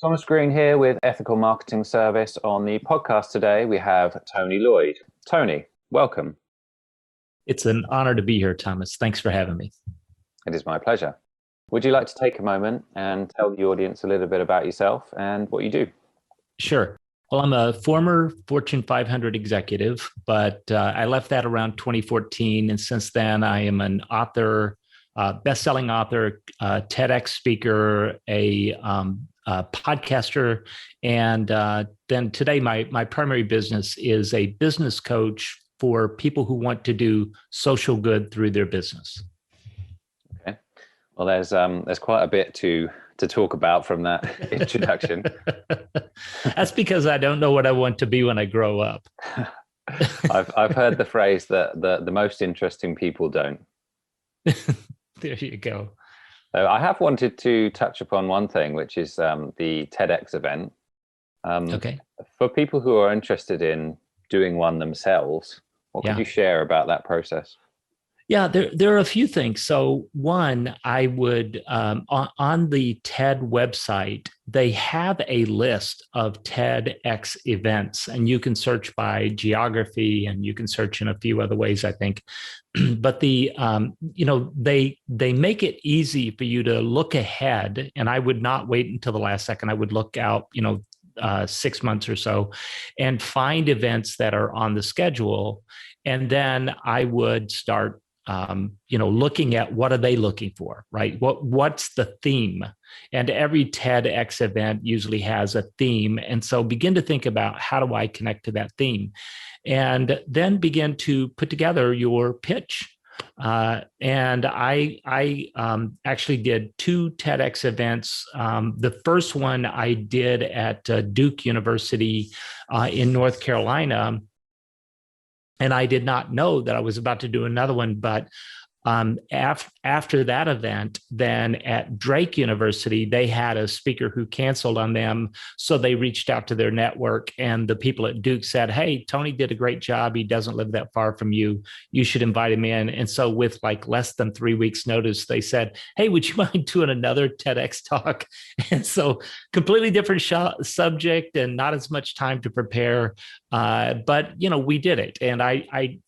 Thomas Green here with Ethical Marketing Service. On the podcast today, we have Tony Loyd. Tony, welcome. It's an honor to be here, Thomas. Thanks for having me. It is my pleasure. Would you like to take a moment and tell the audience a little bit about yourself and what you do? Sure. Well, I'm a former Fortune 500 executive, but I left that around 2014. And since then, I am an author, best-selling author, TEDx speaker, a podcaster. And then today, my primary business is a business coach for people who want to do social good through their business. Okay. Well, there's quite a bit to talk about from that introduction. That's because I don't know what I want to be when I grow up. I've heard the phrase that the most interesting people don't. There you go. So I have wanted to touch upon one thing, which is the TEDx event. Okay. For people who are interested in doing one themselves, what could you share about that process? Yeah, there are a few things. So one, I would, on the TED website, they have a list of TEDx events, and you can search by geography and you can search in a few other ways, I think. But they make it easy for you to look ahead, and I would not wait until the last second. I would look out, 6 months or so and find events that are on the schedule. And then I would start looking at what are they looking for, right? What's the theme? And every TEDx event usually has a theme. And so begin to think about, how do I connect to that theme? And then begin to put together your pitch. And I actually did 2 TEDx events. The first one I did at Duke University in North Carolina. And I did not know that I was about to do another one. But after that event, then at Drake University, they had a speaker who canceled on them. So they reached out to their network, and the people at Duke said, "Hey, Tony did a great job. He doesn't live that far from you. You should invite him in." And so with like less than 3 weeks notice, they said, "Hey, would you mind doing another TEDx talk?" And so completely different subject and not as much time to prepare. But, we did it. And I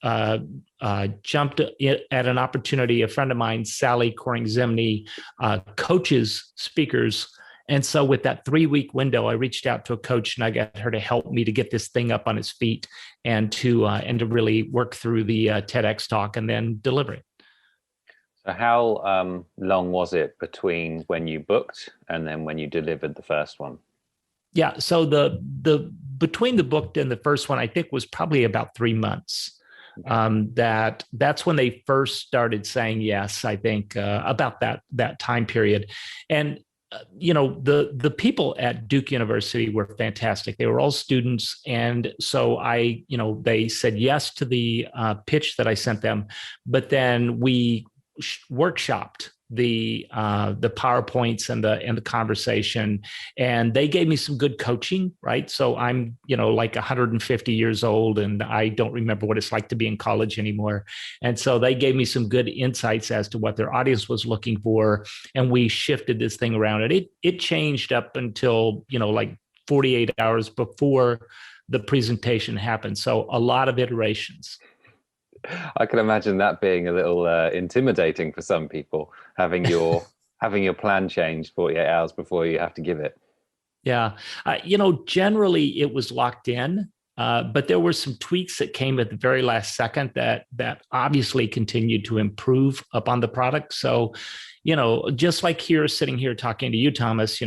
jumped at an opportunity. A friend of mine, Sally Coring-Zimney, coaches speakers. And so with that 3-week window, I reached out to a coach and I got her to help me to get this thing up on its feet and to really work through the TEDx talk and then deliver it. So how long was it between when you booked and then when you delivered the first one? Yeah. So the between the booked and the first one, I think was probably about 3 months. That's when they first started saying yes, I think, about that time period. And the people at Duke University were fantastic. They were all students. And so they said yes to the pitch that I sent them, but then we workshopped the PowerPoints and the conversation, and they gave me some good coaching, right? So I'm like 150 years old, and I don't remember what it's like to be in college anymore. And so they gave me some good insights as to what their audience was looking for, and we shifted this thing around. And it changed up until like 48 hours before the presentation happened. So a lot of iterations. I can imagine that being a little intimidating for some people, having your plan changed 48 hours before you have to give it. Yeah. Generally it was locked in, but there were some tweaks that came at the very last second that obviously continued to improve upon the product. So, just like sitting here talking to you, Thomas,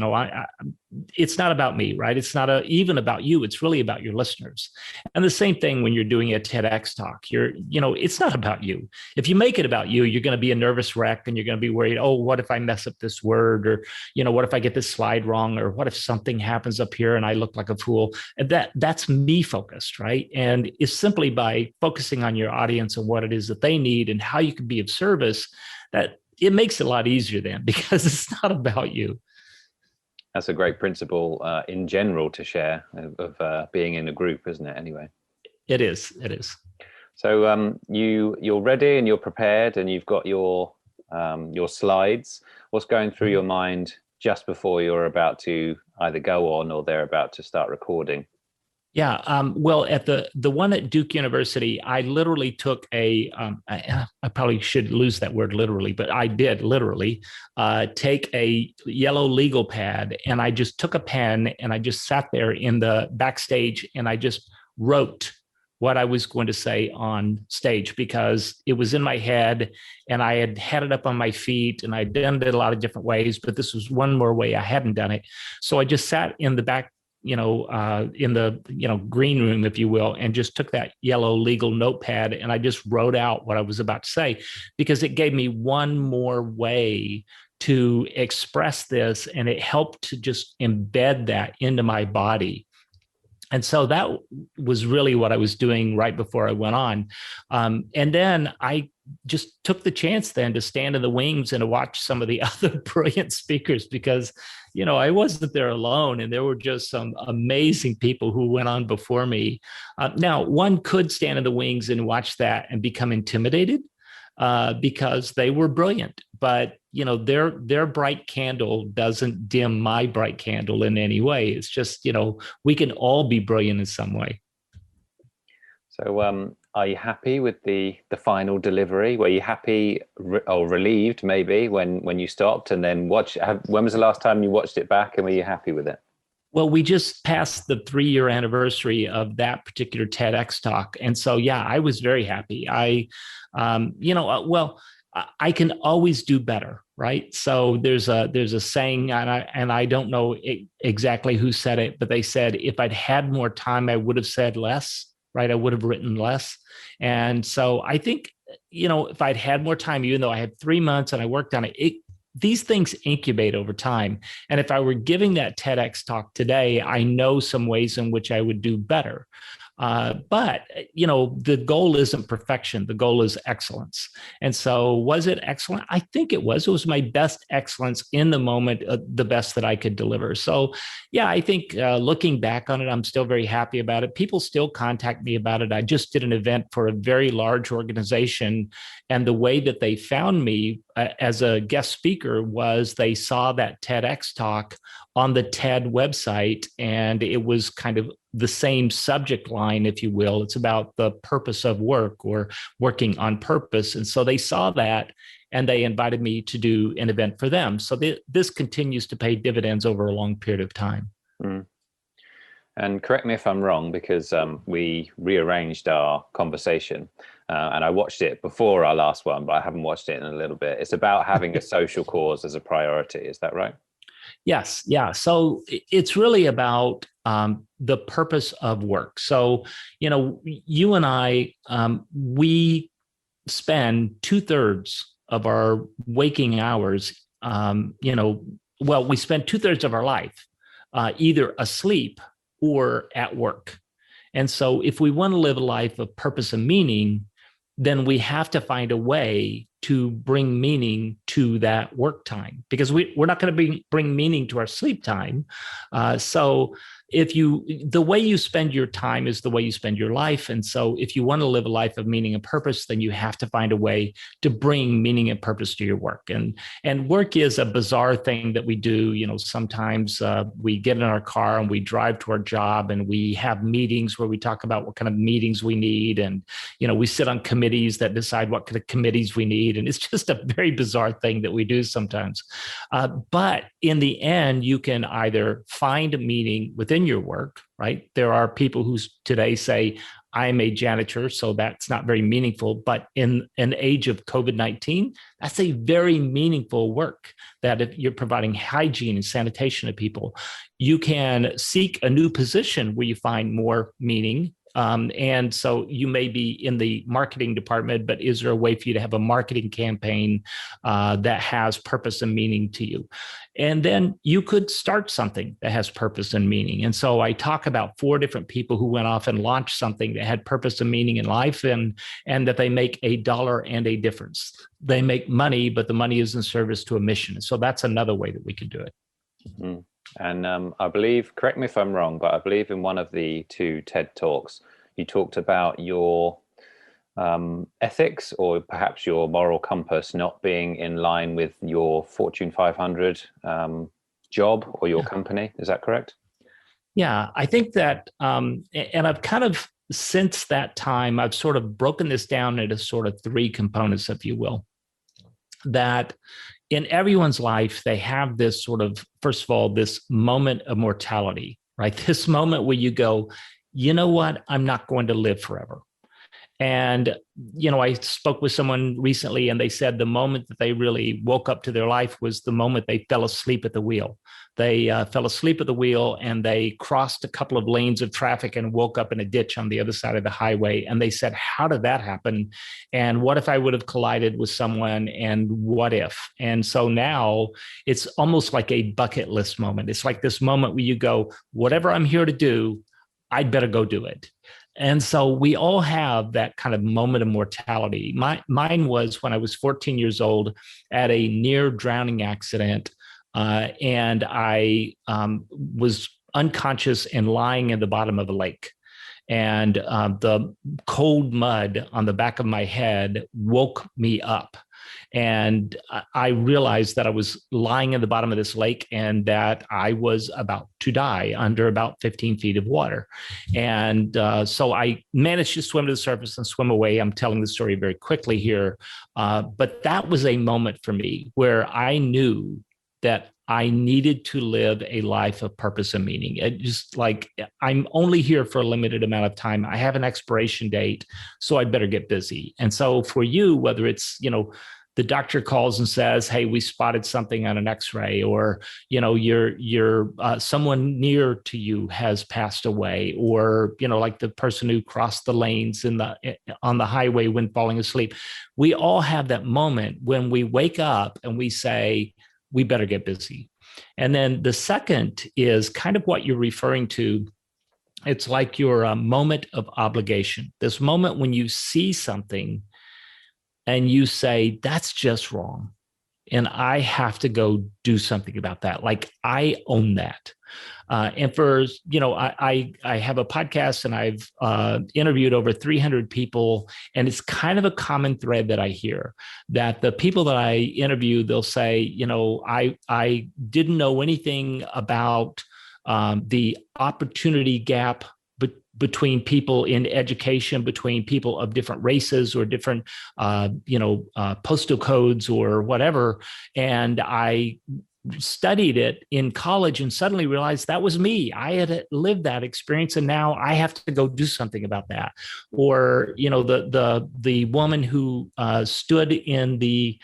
it's not about me, right? It's not even about you. It's really about your listeners. And the same thing when you're doing a TEDx talk, it's not about you. If you make it about you, you're going to be a nervous wreck and you're going to be worried, oh, what if I mess up this word? Or, what if I get this slide wrong? Or what if something happens up here and I look like a fool? And that's me focused, right? And it's simply by focusing on your audience and what it is that they need and how you can be of service, that it makes it a lot easier then, because it's not about you. That's a great principle in general to share of being in a group, isn't it? Anyway, it is. So you're ready and you're prepared and you've got your slides. What's going through your mind just before you're about to either go on or they're about to start recording? Yeah. Well, at the one at Duke University, I literally took I probably should lose that word literally, but I did literally take a yellow legal pad, and I just took a pen and I just sat there in the backstage and I just wrote what I was going to say on stage, because it was in my head and I had it up on my feet, and I'd done it a lot of different ways, but this was one more way I hadn't done it. So I just sat in the back, in the, green room, if you will, and just took that yellow legal notepad and I just wrote out what I was about to say, because it gave me one more way to express this, and it helped to just embed that into my body. And so that was really what I was doing right before I went on. And then I just took the chance then to stand in the wings and to watch some of the other brilliant speakers, because, I wasn't there alone, and there were just some amazing people who went on before me. Now, one could stand in the wings and watch that and become intimidated because they were brilliant. But their bright candle doesn't dim my bright candle in any way. It's just we can all be brilliant in some way. So, are you happy with the final delivery? Were you happy or relieved maybe when you stopped and then when was the last time you watched it back, and were you happy with it? Well, we just passed the 3-year anniversary of that particular TEDx talk. And so, yeah, I was very happy. I can always do better, right? So there's a saying, and I don't know exactly who said it, but they said, if I'd had more time, I would have said less, right? I would have written less. And so I think, if I'd had more time, even though I had 3 months and I worked on it, these things incubate over time. And if I were giving that TEDx talk today, I know some ways in which I would do better. But the goal isn't perfection. The goal is excellence. And so was it excellent? I think it was. It was my best excellence in the moment, the best that I could deliver. So, yeah, I think looking back on it, I'm still very happy about it. People still contact me about it. I just did an event for a very large organization, and the way that they found me as a guest speaker was they saw that TEDx talk on the TED website, and it was kind of the same subject line, if you will. It's about the purpose of work, or working on purpose. And so they saw that, and they invited me to do an event for them. So this continues to pay dividends over a long period of time. Mm. And correct me if I'm wrong, because we rearranged our conversation, and I watched it before our last one, but I haven't watched it in a little bit. It's about having a social cause as a priority. Is that right? Yes. Yeah. So it's really about the purpose of work. So, you and I, we spend 2/3 of our waking hours, we spend 2/3 of our life either asleep or at work. And so if we want to live a life of purpose and meaning, then we have to find a way to bring meaning to that work time, because we're not going to bring meaning to our sleep time. So the way you spend your time is the way you spend your life. And so if you want to live a life of meaning and purpose, then you have to find a way to bring meaning and purpose to your work. And work is a bizarre thing that we do. Sometimes we get in our car and we drive to our job, and we have meetings where we talk about what kind of meetings we need. And, we sit on committees that decide what kind of committees we need. And it's just a very bizarre thing that we do sometimes. But in the end, you can either find meaning within your work, right? There are people who today say, I'm a janitor, so that's not very meaningful. But in an age of COVID-19, that's a very meaningful work, that if you're providing hygiene and sanitation to people, you can seek a new position where you find more meaning. And so you may be in the marketing department, but is there a way for you to have a marketing campaign that has purpose and meaning to you? And then you could start something that has purpose and meaning. And so I talk about 4 different people who went off and launched something that had purpose and meaning in life, and that they make $1 and a difference. They make money, but the money is in service to a mission. So that's another way that we could do it. Mm-hmm. And I believe, correct me if I'm wrong, but I believe in one of the 2 TED Talks, you talked about your ethics, or perhaps your moral compass, not being in line with your Fortune 500 job or your company. Is that correct? Yeah, I think that, and I've kind of, since that time, I've sort of broken this down into sort of three components, if you will, that in everyone's life, they have this sort of, first of all, this moment of mortality, right? This moment where you go, you know what? I'm not going to live forever. And, I spoke with someone recently and they said the moment that they really woke up to their life was the moment they fell asleep at the wheel. They fell asleep at the wheel and they crossed a couple of lanes of traffic and woke up in a ditch on the other side of the highway. And they said, how did that happen? And what if I would have collided with someone? And what if? And so now it's almost like a bucket list moment. It's like this moment where you go, whatever I'm here to do, I'd better go do it. And so we all have that kind of moment of mortality. Mine was when I was 14 years old at a near drowning accident. And I was unconscious and lying in the bottom of a lake. And the cold mud on the back of my head woke me up. And I realized that I was lying in the bottom of this lake and that I was about to die under about 15 feet of water. And so I managed to swim to the surface and swim away. I'm telling the story very quickly here. But that was a moment for me where I knew that I needed to live a life of purpose and meaning. It just like, I'm only here for a limited amount of time. I have an expiration date, so I'd better get busy. And so for you, whether it's, the doctor calls and says, hey, we spotted something on an x-ray, or, you're someone near to you has passed away, or, like the person who crossed the lanes on the highway when falling asleep. We all have that moment when we wake up and we say, we better get busy. And then the second is kind of what you're referring to. It's like your moment of obligation, this moment when you see something and you say, that's just wrong. And I have to go do something about that. Like I own that. And for, I have a podcast and I've interviewed over 300 people. And it's kind of a common thread that I hear that the people that I interview, they'll say, I didn't know anything about the opportunity gap between people in education, between people of different races or different, postal codes or whatever. And I studied it in college and suddenly realized that was me. I had lived that experience and now I have to go do something about that. Or, the woman who stood in the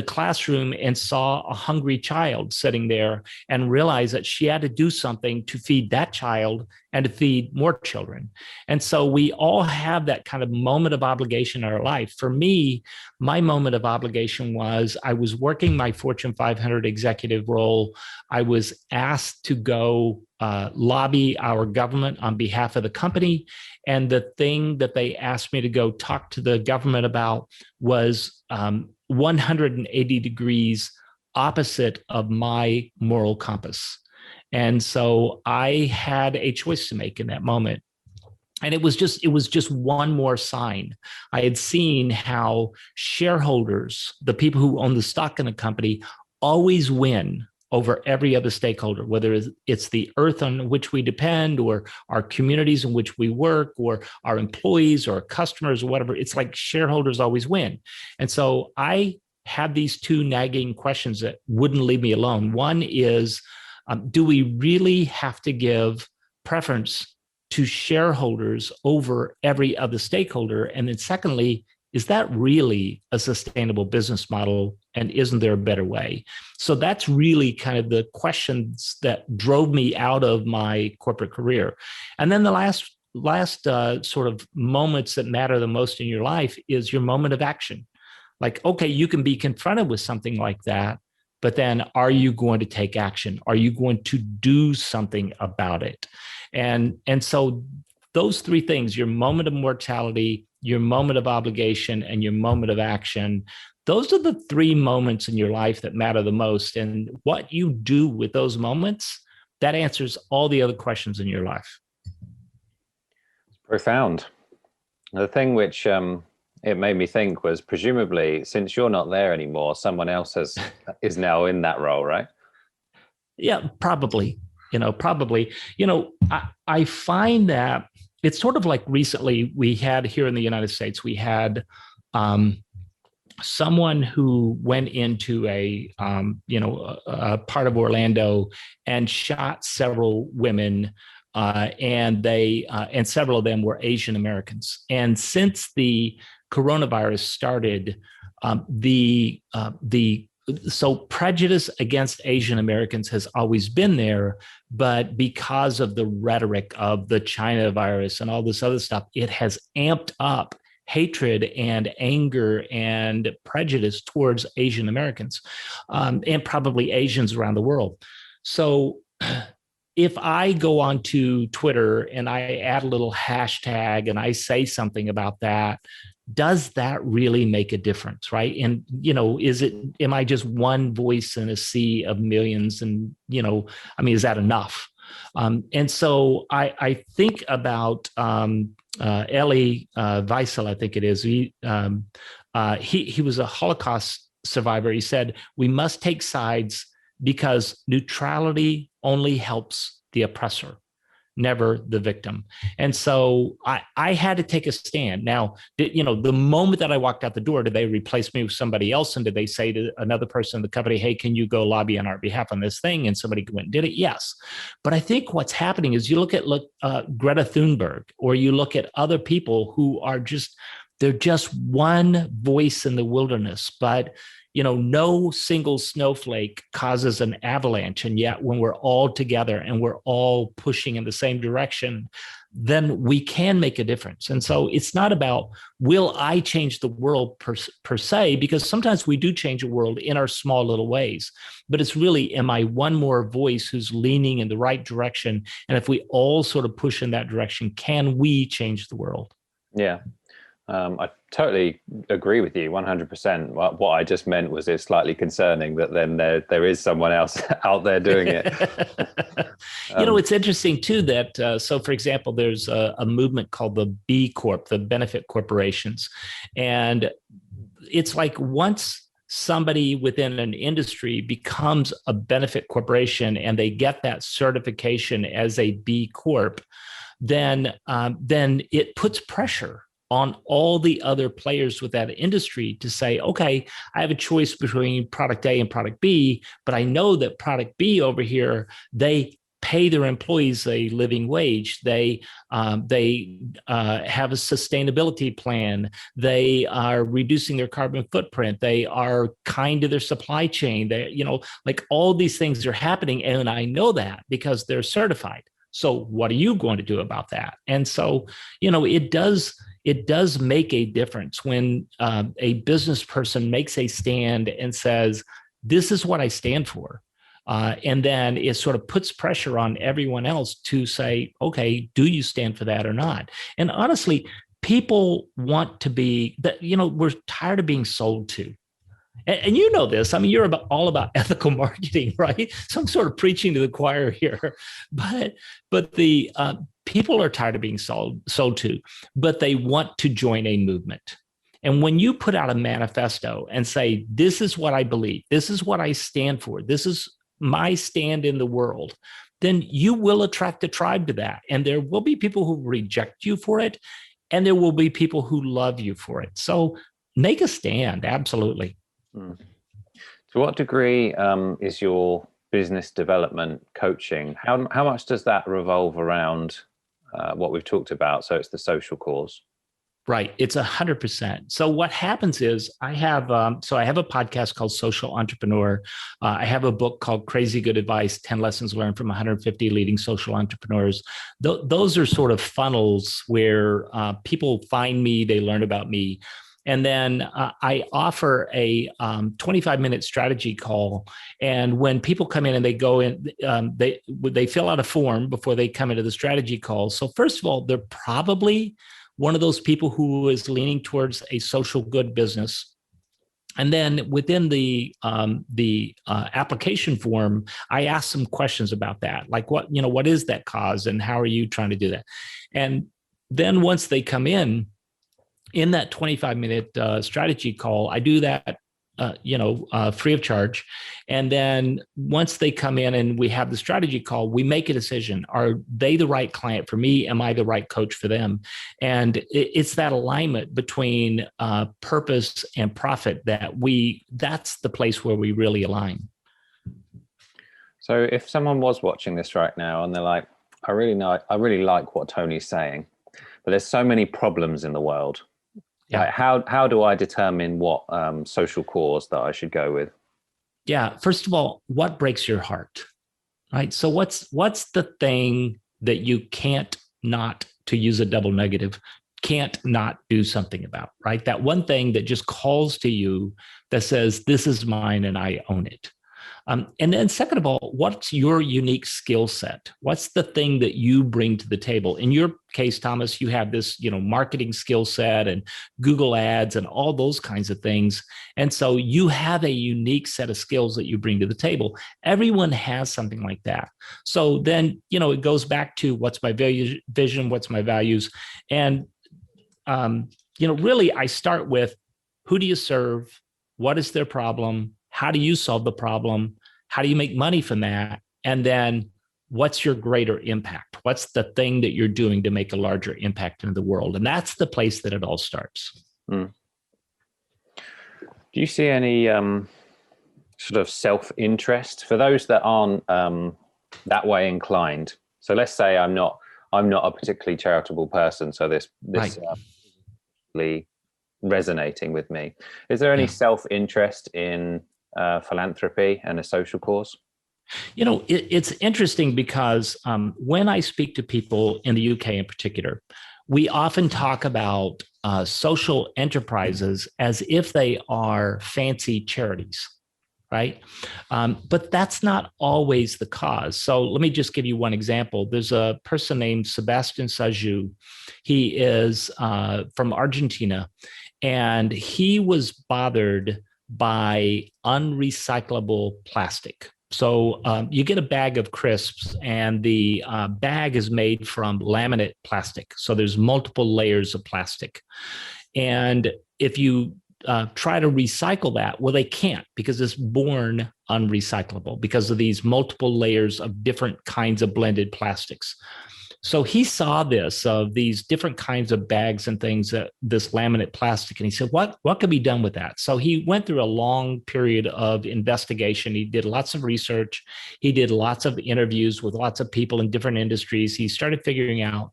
classroom and saw a hungry child sitting there and realized that she had to do something to feed that child and to feed more children. And so we all have that kind of moment of obligation in our life. For me, my moment of obligation was I was working my Fortune 500 executive role. I was asked to go lobby our government on behalf of the company. And the thing that they asked me to go talk to the government about was 180 degrees opposite of my moral compass. And so I had a choice to make in that moment. And it was just one more sign. I had seen how shareholders, the people who own the stock in a company, always win over every other stakeholder, whether it's the earth on which we depend or our communities in which we work or our employees or our customers or whatever. It's like shareholders always win. And so I had these two nagging questions that wouldn't leave me alone. One is, do we really have to give preference to shareholders over every other stakeholder? And then secondly, is that really a sustainable business model? And isn't there a better way? So that's really kind of the questions that drove me out of my corporate career. And then the last sort of moments that matter the most in your life is your moment of action. Like, okay, you can be confronted with something like that, but then are you going to take action? Are you going to do something about it? And so those three things, your moment of mortality, your moment of obligation, and your moment of action, those are the three moments in your life that matter the most. And what you do with those moments, that answers all the other questions in your life. It's profound. The thing which it made me think was presumably since you're not there anymore, someone else is now in that role, right? Yeah, probably. Probably. I find that it's sort of like recently we had here in the United States, we had someone who went into a part of Orlando and shot several women, and several of them were Asian Americans. And since the coronavirus started, the so prejudice against Asian Americans has always been there, but because of the rhetoric of the China virus and all this other stuff, it has amped up hatred and anger and prejudice towards Asian Americans, and probably Asians around the world. So if I go onto Twitter and I add a little hashtag and I say something about that, does that really make a difference, right? And am I just one voice in a sea of millions? And is that enough? And so I think about Elie Wiesel, I think it is. He was a Holocaust survivor. He said, "We must take sides because neutrality only helps the oppressor, never the victim." And so I had to take a stand. Now, the moment that I walked out the door, did they replace me with somebody else? And did they say to another person in the company, "Hey, can you go lobby on our behalf on this thing?" And somebody went and did it? Yes. But I think what's happening is you look at Greta Thunberg, or you look at other people who are they're just one voice in the wilderness, but no single snowflake causes an avalanche. And yet when we're all together and we're all pushing in the same direction, then we can make a difference. And so it's not about, will I change the world per se, because sometimes we do change the world in our small little ways, but it's really, am I one more voice who's leaning in the right direction? And if we all sort of push in that direction, can we change the world? Yeah. I totally agree with you 100%. What I just meant was it's slightly concerning that then there is someone else out there doing it. It's interesting too that, so for example, there's a movement called the B Corp, the benefit corporations. And it's like once somebody within an industry becomes a benefit corporation and they get that certification as a B Corp, then it puts pressure on all the other players with that industry to say, okay, I have a choice between product A and product B, but I know that product B over here, they pay their employees a living wage. They have a sustainability plan. They are reducing their carbon footprint. They are kind to their supply chain. They, like all these things are happening. And I know that because they're certified. So what are you going to do about that? And so, it does make a difference when a business person makes a stand and says, this is what I stand for. And then it sort of puts pressure on everyone else to say, okay, do you stand for that or not? And honestly, people want to be that, we're tired of being sold to. And you know this. I mean, you're all about ethical marketing, right? So I'm sort of preaching to the choir here, but the people are tired of being sold to, but they want to join a movement. And when you put out a manifesto and say, this is what I believe, this is what I stand for, this is my stand in the world, then you will attract a tribe to that. And there will be people who reject you for it, and there will be people who love you for it. So make a stand, absolutely. To what degree is your business development coaching? How much does that revolve around what we've talked about? So it's the social cause. Right. It's 100%. So what happens is I have a podcast called Social Entrepreneur. I have a book called Crazy Good Advice, 10 Lessons Learned from 150 Leading Social Entrepreneurs. Those are sort of funnels where people find me, they learn about me. And then I offer a 25-minute strategy call. And when people come in and they go in, they fill out a form before they come into the strategy call. So first of all, they're probably one of those people who is leaning towards a social good business. And then within the application form, I ask some questions about that, like what is that cause and how are you trying to do that? And then once they come in that 25-minute strategy call, I do that free of charge. And then once they come in and we have the strategy call, we make a decision. Are they the right client for me? Am I the right coach for them? And it's that alignment between purpose and profit that's the place where we really align. So if someone was watching this right now and they're like, I really like what Tony's saying, but there's so many problems in the world. Yeah. Like how do I determine what social cause that I should go with? Yeah. First of all, what breaks your heart, right? So what's the thing that you can't not, to use a double negative, can't not do something about, right? That one thing that just calls to you that says, this is mine and I own it. And then second of all, what's your unique skill set? What's the thing that you bring to the table? In your case, Thomas, you have this, marketing skill set and Google ads and all those kinds of things. And so you have a unique set of skills that you bring to the table. Everyone has something like that. So then, it goes back to what's my vision, what's my values. And, really I start with, who do you serve? What is their problem? How do you solve the problem? How do you make money from that? And then what's your greater impact? What's the thing that you're doing to make a larger impact into the world? And that's the place that it all starts. Mm. Do you see any sort of self-interest for those that aren't that way inclined? So let's say I'm not a particularly charitable person. So this right. Really resonating with me. Is there any self-interest in philanthropy and a social cause? It's interesting because when I speak to people in the UK in particular, we often talk about social enterprises as if they are fancy charities, right? But that's not always the cause. So let me just give you one example. There's a person named Sebastian Saju. He is from Argentina, and he was bothered by unrecyclable plastic. So you get a bag of crisps and the bag is made from laminate plastic. So there's multiple layers of plastic. And if you try to recycle that, well, they can't because it's born unrecyclable because of these multiple layers of different kinds of blended plastics. So he saw this of these different kinds of bags and things, this laminate plastic, and he said, what could be done with that? So he went through a long period of investigation. He did lots of research. He did lots of interviews with lots of people in different industries. He started figuring out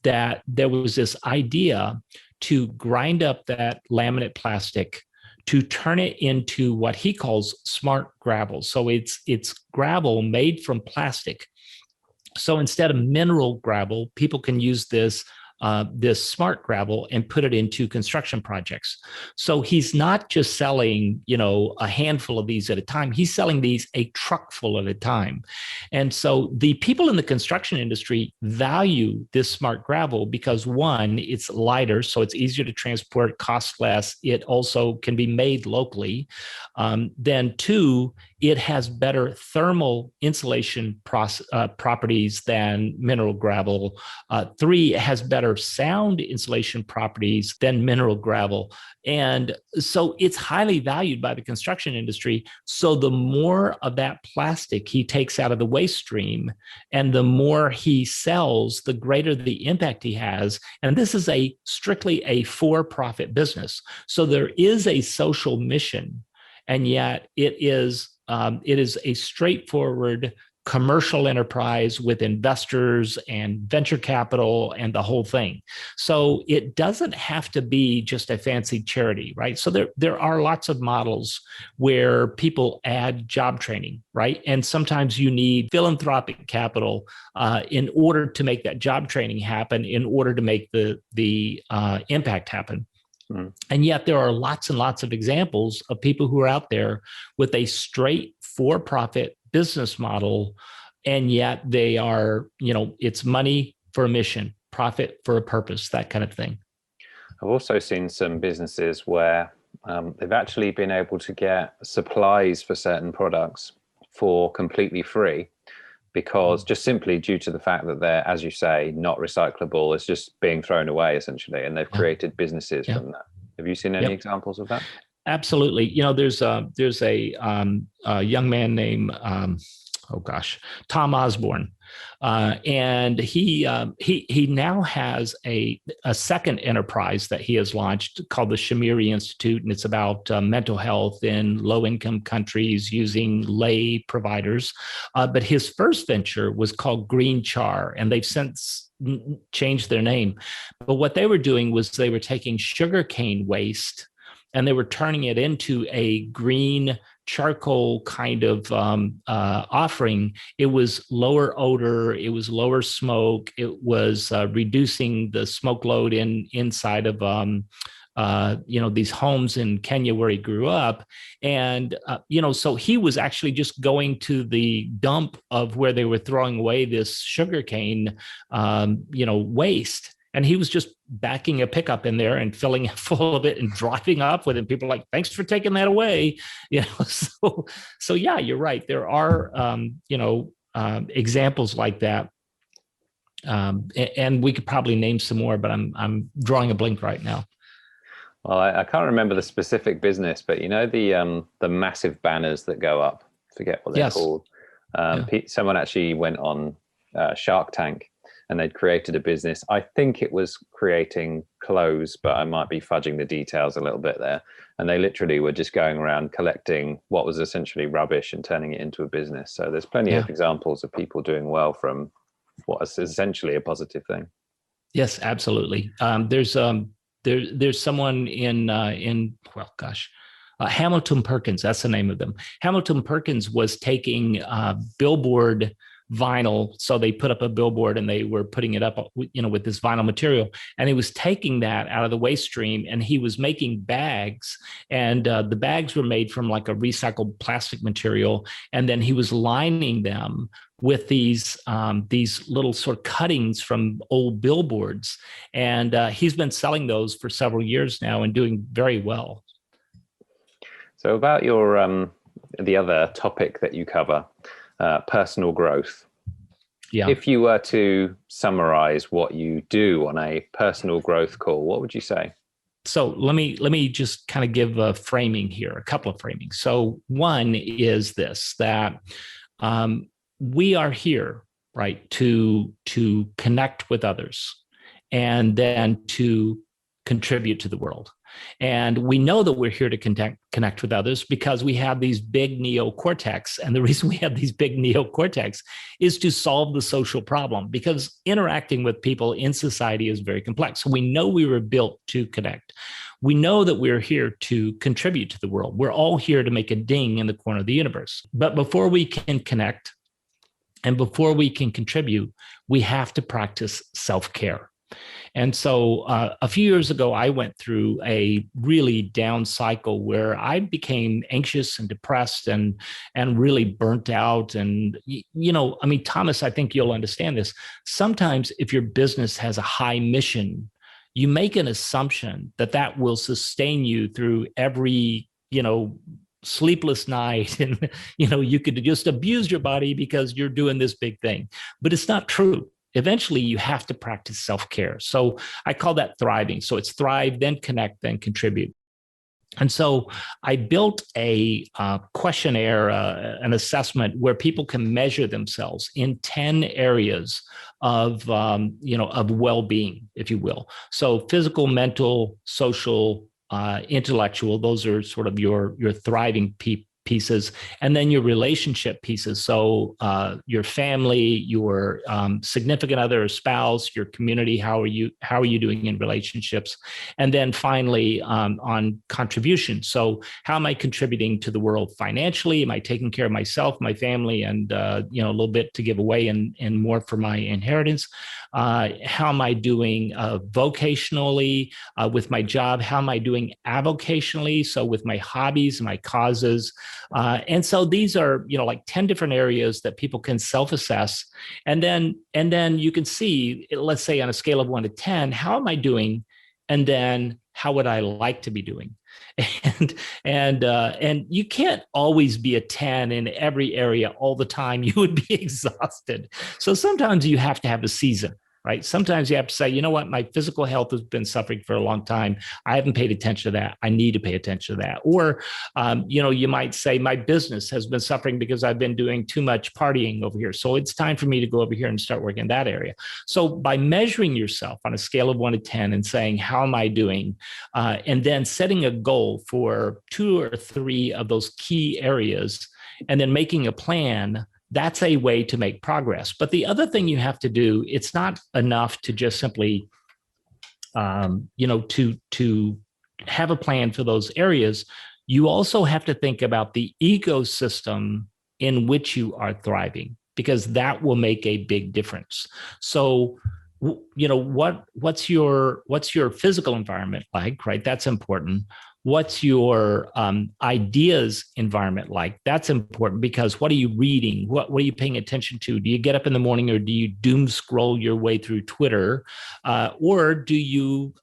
that there was this idea to grind up that laminate plastic to turn it into what he calls smart gravel. So it's gravel made from plastic. So instead of mineral gravel, people can use this smart gravel and put it into construction projects. So he's not just selling, a handful of these at a time. He's selling these a truck full at a time. And so the people in the construction industry value this smart gravel because one, it's lighter, so it's easier to transport, costs less. It also can be made locally. Then two, it has better thermal insulation properties than mineral gravel. Three, it has better sound insulation properties than mineral gravel. And so it's highly valued by the construction industry. So the more of that plastic he takes out of the waste stream and the more he sells, the greater the impact he has. And this is strictly a for-profit business. So there is a social mission, and yet it is a straightforward commercial enterprise with investors and venture capital and the whole thing. So it doesn't have to be just a fancy charity, right? So there are lots of models where people add job training, right? And sometimes you need philanthropic capital in order to make that job training happen, in order to make the impact happen. And yet there are lots and lots of examples of people who are out there with a straight for-profit business model, and yet they are, it's money for a mission, profit for a purpose, that kind of thing. I've also seen some businesses where they've actually been able to get supplies for certain products for completely free, because just simply due to the fact that they're, as you say, not recyclable, it's just being thrown away essentially, and they've created businesses from that. Have you seen any examples of that? Absolutely. There's a young man named oh gosh, Tom Osborne, and he now has a second enterprise that he has launched called the Shamiri Institute, and it's about mental health in low income countries using lay providers. But his first venture was called Green Char, and they've since changed their name. But what they were doing was they were taking sugarcane waste and they were turning it into a green charcoal kind of offering. It was lower odor, it was lower smoke, it was reducing the smoke load inside of these homes in Kenya where he grew up. And, so he was actually just going to the dump of where they were throwing away this sugarcane, waste. And he was just backing a pickup in there and filling it full of it and driving off with it. People are like, thanks for taking that away. So yeah, you're right. There are, examples like that. And we could probably name some more, but I'm drawing a blank right now. Well, I can't remember the specific business, but the massive banners that go up, forget what they're called. Someone actually went on Shark Tank and they'd created a business. I think it was creating clothes, but I might be fudging the details a little bit there. And they literally were just going around collecting what was essentially rubbish and turning it into a business. So there's plenty of examples of people doing well from what is essentially a positive thing. Yes, absolutely. There's someone in Hamilton Perkins. That's the name of them. Hamilton Perkins was taking billboard vinyl. So they put up a billboard and they were putting it up, with this vinyl material. And he was taking that out of the waste stream and he was making bags. And the bags were made from like a recycled plastic material. And then he was lining them with these little sort of cuttings from old billboards. And he's been selling those for several years now and doing very well. So about your the other topic that you cover, personal growth. Yeah. If you were to summarize what you do on a personal growth call, what would you say? So let me just kind of give a framing here, a couple of framings. So one is this, that we are here, right, to connect with others and then to contribute to the world. And we know that we're here to connect with others because we have these big neocortex. And the reason we have these big neocortex is to solve the social problem, because interacting with people in society is very complex. So we know we were built to connect. We know that we're here to contribute to the world. We're all here to make a ding in the corner of the universe. But before we can connect and before we can contribute, we have to practice self-care. And so a few years ago, I went through a really down cycle where I became anxious and depressed and really burnt out. And, Thomas, I think you'll understand this. Sometimes if your business has a high mission, you make an assumption that will sustain you through every, sleepless night. And, you could just abuse your body because you're doing this big thing. But it's not true. Eventually, you have to practice self-care. So I call that thriving. So it's thrive, then connect, then contribute. And so I built a questionnaire, an assessment where people can measure themselves in 10 areas of well-being, if you will. So physical, mental, social, intellectual, those are sort of your thriving pieces, and then your relationship pieces. So your family, your significant other or spouse, your community, how are you doing in relationships? And then finally on contribution. So how am I contributing to the world financially? Am I taking care of myself, my family, and a little bit to give away and more for my inheritance? How am I doing vocationally with my job? How am I doing avocationally? So with my hobbies, my causes. And so these are, like 10 different areas that people can self-assess. And then you can see, let's say on a scale of 1 to 10, how am I doing? And then how would I like to be doing? And you can't always be a 10 in every area all the time. You would be exhausted. So sometimes you have to have a season. right? Sometimes you have to say, you know what, my physical health has been suffering for a long time. I haven't paid attention to that. I need to pay attention to that. Or, you might say, my business has been suffering because I've been doing too much partying over here. So it's time for me to go over here and start working in that area. So by measuring yourself on a scale of 1 to 10 and saying, how am I doing? And then setting a goal for 2 or 3 of those key areas, and then making a plan, that's a way to make progress. But the other thing you have to do, it's not enough to just simply, to have a plan for those areas. You also have to think about the ecosystem in which you are thriving, because that will make a big difference. So, what's your physical environment like, right? That's important. What's your ideas environment like? That's important, because what are you reading? What are you paying attention to? Do you get up in the morning, or do you doom scroll your way through Twitter? Or do you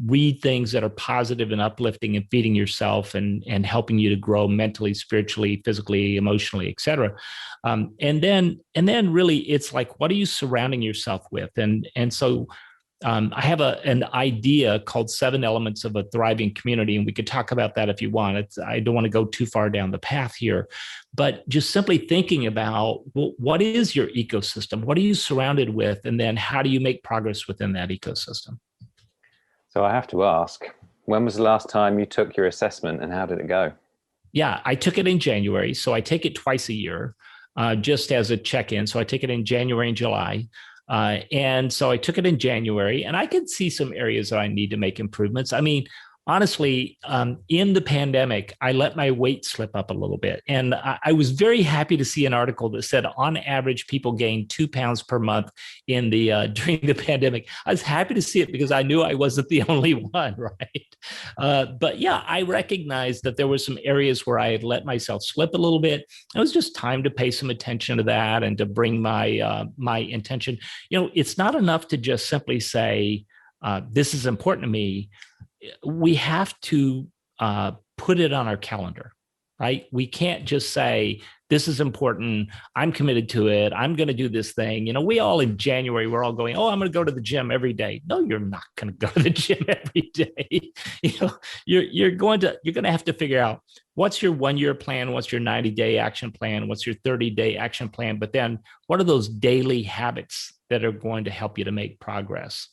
read things that are positive and uplifting and feeding yourself and helping you to grow mentally, spiritually, physically, emotionally, et cetera? And then really it's like, what are you surrounding yourself with? And so I have an idea called 7 Elements of a Thriving Community, and we could talk about that if you want. I don't want to go too far down the path here, but just simply thinking about, well, what is your ecosystem? What are you surrounded with? And then how do you make progress within that ecosystem? So I have to ask, when was the last time you took your assessment, and how did it go? Yeah, I took it in January. So I take it twice a year, just as a check-in. So I take it in January and July. And so I took it in January, and I could see some areas that I need to make improvements. I mean, honestly, in the pandemic, I let my weight slip up a little bit. And I was very happy to see an article that said on average, people gained 2 pounds per month in the during the pandemic. I was happy to see it because I knew I wasn't the only one, right? But yeah, I recognized that there were some areas where I had let myself slip a little bit. It was just time to pay some attention to that and to bring my my intention. It's not enough to just simply say, this is important to me. We have to put it on our calendar, right? We can't just say, this is important. I'm committed to it. I'm going to do this thing. We all in January, we're all going, oh, I'm going to go to the gym every day. No, you're not going to go to the gym every day. You're going to have to figure out what's your 1-year plan, what's your 90-day action plan, what's your 30-day action plan. But then what are those daily habits that are going to help you to make progress?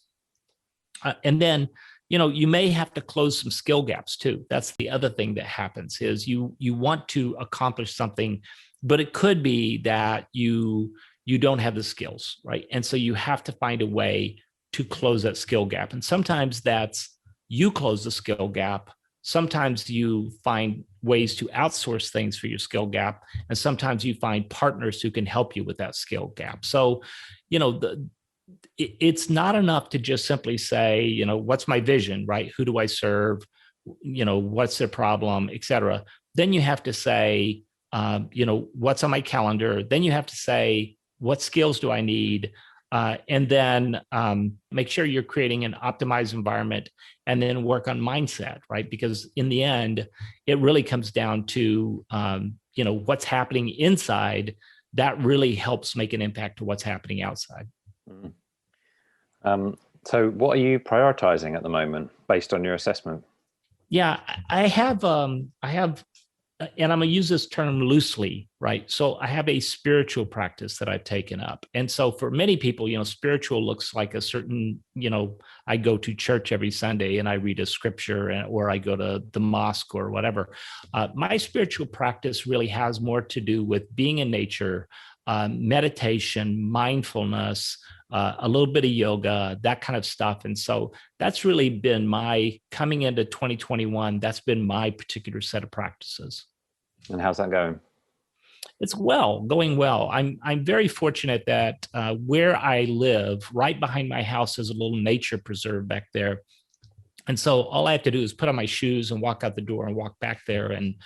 And then, you may have to close some skill gaps too. That's the other thing that happens is you want to accomplish something, but it could be that you don't have the skills, right? And so you have to find a way to close that skill gap. And sometimes that's you close the skill gap. Sometimes you find ways to outsource things for your skill gap. And sometimes you find partners who can help you with that skill gap. So, it's not enough to just simply say, what's my vision, right? Who do I serve? What's their problem, et cetera. Then you have to say, what's on my calendar? Then you have to say, what skills do I need? And then make sure you're creating an optimized environment, and then work on mindset, right? Because in the end, it really comes down to, what's happening inside that really helps make an impact to what's happening outside. So what are you prioritizing at the moment based on your assessment? Yeah, I have, and I'm going to use this term loosely, right? So I have a spiritual practice that I've taken up. And so for many people, spiritual looks like a certain, I go to church every Sunday and I read a scripture, or I go to the mosque or whatever. My spiritual practice really has more to do with being in nature, meditation, mindfulness, a little bit of yoga, that kind of stuff. And so that's really been coming into 2021, that's been my particular set of practices. And how's that going? It's going well. I'm very fortunate that where I live, right behind my house, is a little nature preserve back there. And so all I have to do is put on my shoes and walk out the door and walk back there, and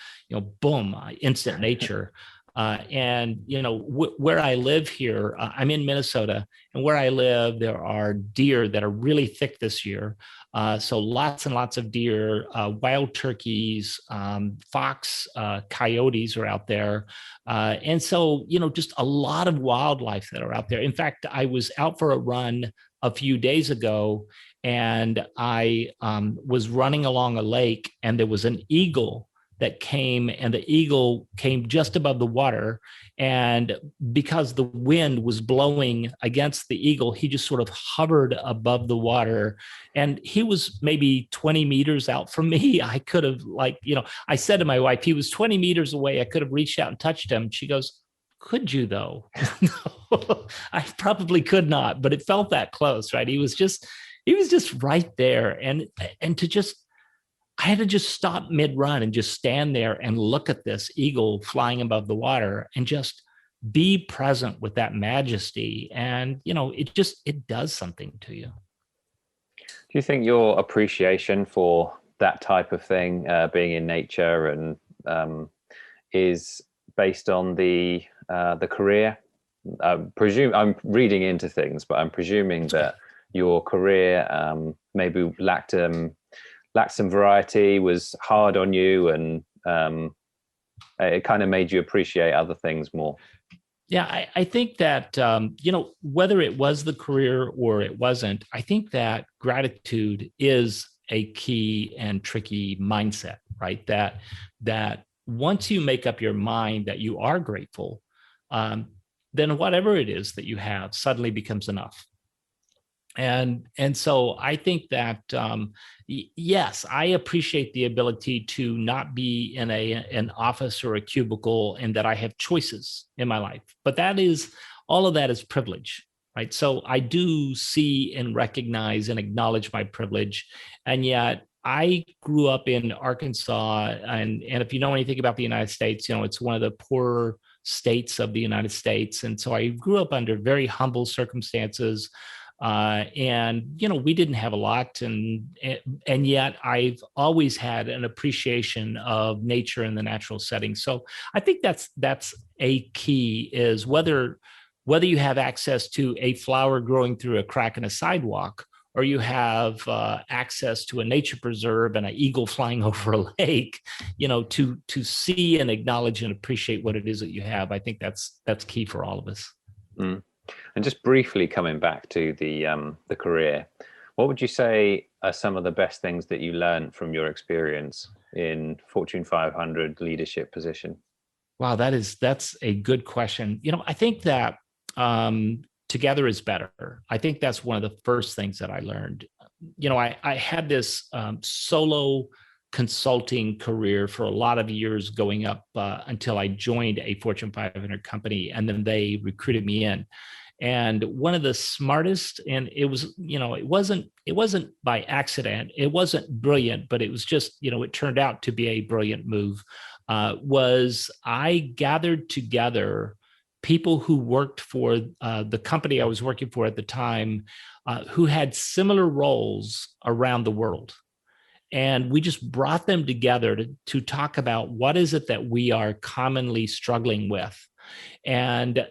boom, instant nature. And where I live here, I'm in Minnesota, and where I live, there are deer that are really thick this year. So lots and lots of deer, wild turkeys, fox, coyotes are out there. And so, just a lot of wildlife that are out there. In fact, I was out for a run a few days ago, and I was running along a lake, and there was an eagle that came, and the eagle came just above the water. And because the wind was blowing against the eagle, he just sort of hovered above the water. And he was maybe 20 meters out from me. I could have, I said to my wife, he was 20 meters away. I could have reached out and touched him. She goes, could you though? No, I probably could not, but it felt that close, right? He was just right there. And I had to just stop mid-run and just stand there and look at this eagle flying above the water and just be present with that majesty. And, it does something to you. Do you think your appreciation for that type of thing, being in nature, and is based on the career? I'm reading into things, but I'm presuming that your career maybe lacked some variety, was hard on you, and it kind of made you appreciate other things more. Yeah, I think that, whether it was the career or it wasn't, I think that gratitude is a key and tricky mindset, right? That once you make up your mind that you are grateful, then whatever it is that you have suddenly becomes enough. And so I think that, yes, I appreciate the ability to not be in an office or a cubicle, and that I have choices in my life. But all of that is privilege, right? So I do see and recognize and acknowledge my privilege. And yet I grew up in Arkansas. And if you know anything about the United States, it's one of the poorer states of the United States. And so I grew up under very humble circumstances. And we didn't have a lot, and yet I've always had an appreciation of nature and the natural setting. So I think that's a key, is whether you have access to a flower growing through a crack in a sidewalk, or you have access to a nature preserve and an eagle flying over a lake, to see and acknowledge and appreciate what it is that you have. I think that's key for all of us. Mm. And just briefly coming back to the career, what would you say are some of the best things that you learned from your experience in Fortune 500 leadership position? Wow, that's a good question. I think that together is better. I think that's one of the first things that I learned. I had this solo consulting career for a lot of years going up until I joined a Fortune 500 company, and then they recruited me in. And one of the smartest, and it wasn't by accident, it wasn't brilliant, but it was just, it turned out to be a brilliant move, was I gathered together people who worked for the company I was working for at the time, who had similar roles around the world. And we just brought them together to talk about what is it that we are commonly struggling with. And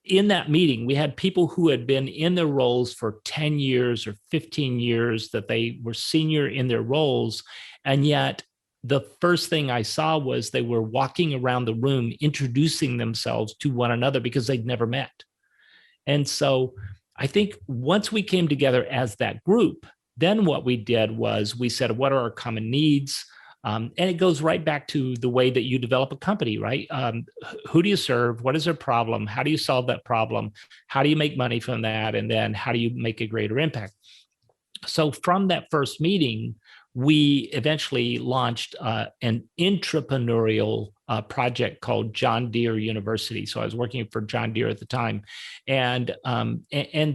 in that meeting, we had people who had been in their roles for 10 years or 15 years, that they were senior in their roles. And yet the first thing I saw was they were walking around the room, introducing themselves to one another because they'd never met. And so I think once we came together as that group, then what we did was we said, what are our common needs? And it goes right back to the way that you develop a company, right? Who do you serve? What is their problem? How do you solve that problem? How do you make money from that? And then how do you make a greater impact? So from that first meeting, we eventually launched an entrepreneurial project called John Deere University. So I was working for John Deere at the time. And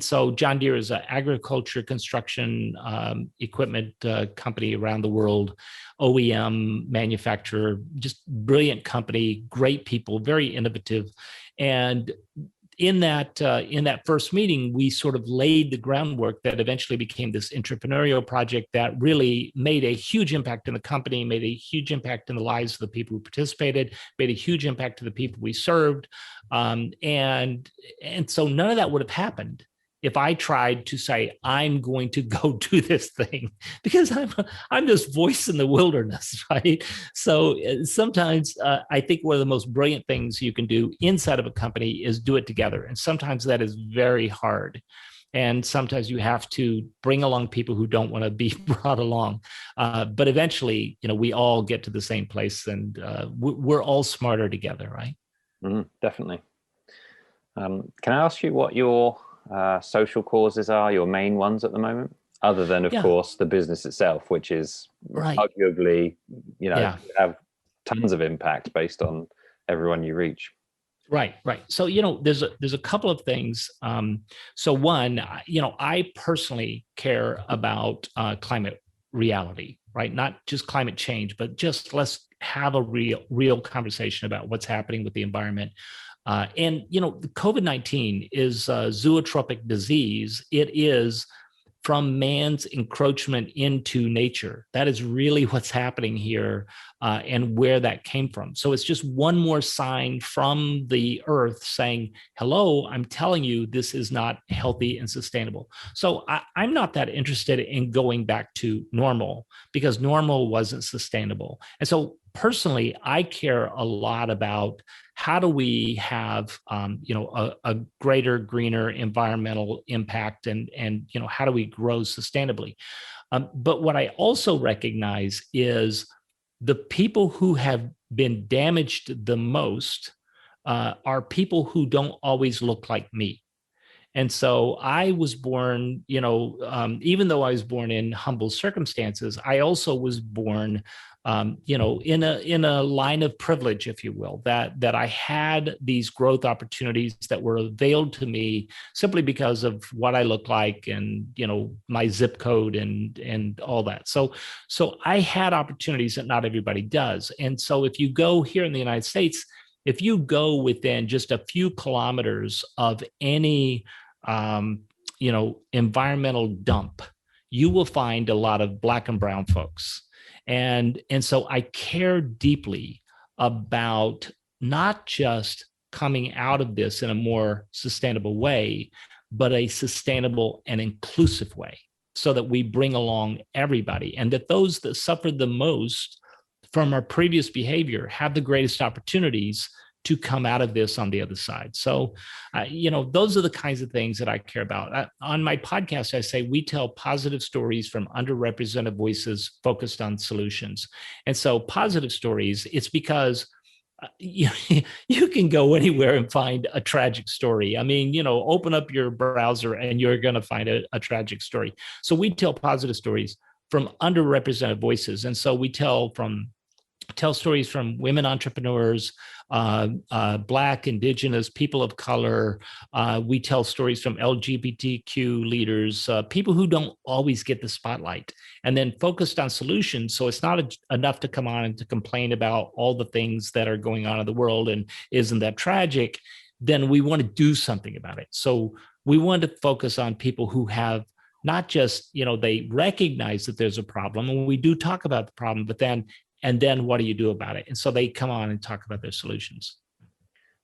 so John Deere is an agriculture construction equipment company around the world, OEM manufacturer, just brilliant company, great people, very innovative. And in that first meeting, we sort of laid the groundwork that eventually became this entrepreneurial project that really made a huge impact in the company, made a huge impact in the lives of the people who participated, made a huge impact to the people we served. And so none of that would have happened if I tried to say, I'm going to go do this thing, because I'm this voice in the wilderness, right? So sometimes I think one of the most brilliant things you can do inside of a company is do it together. And sometimes that is very hard. And sometimes you have to bring along people who don't want to be brought along. But eventually, we all get to the same place, and we're all smarter together, right? Definitely. Can I ask you what your social causes are, your main ones at the moment, other than, of course, the business itself, which is arguably, have tons of impact based on everyone you reach. Right. So, there's a couple of things. So one, I personally care about climate reality, right? Not just climate change, but just let's have a real conversation about what's happening with the environment. And the COVID-19 is a zootropic disease. It is from man's encroachment into nature. That is really what's happening here, and where that came from. So it's just one more sign from the earth saying, hello, I'm telling you, this is not healthy and sustainable. So I'm not that interested in going back to normal, because normal wasn't sustainable. And so personally, I care a lot about how do we have a greater, greener environmental impact, and how do we grow sustainably? But what I also recognize is the people who have been damaged the most are people who don't always look like me. And so I was born, even though I was born in humble circumstances, I also was born, in a line of privilege, if you will, that I had these growth opportunities that were availed to me simply because of what I look like, and my zip code and all that. So I had opportunities that not everybody does. And so if you go here in the United States, if you go within just a few kilometers of any environmental dump, you will find a lot of Black and brown folks. And so I care deeply about not just coming out of this in a more sustainable way, but a sustainable and inclusive way, so that we bring along everybody, and that those that suffered the most from our previous behavior have the greatest opportunities to come out of this on the other side. So, those are the kinds of things that I care about. On my podcast, I say we tell positive stories from underrepresented voices focused on solutions. And so positive stories, it's because you can go anywhere and find a tragic story. I mean, open up your browser and you're going to find a tragic story. So we tell positive stories from underrepresented voices. And so we tell stories from women entrepreneurs, Black, Indigenous, people of color. We tell stories from LGBTQ leaders, people who don't always get the spotlight, and then focused on solutions. So it's not enough to come on and to complain about all the things that are going on in the world and isn't that tragic. Then we want to do something about it. So we want to focus on people who have not just, they recognize that there's a problem, and we do talk about the problem, but then what do you do about it? And so they come on and talk about their solutions.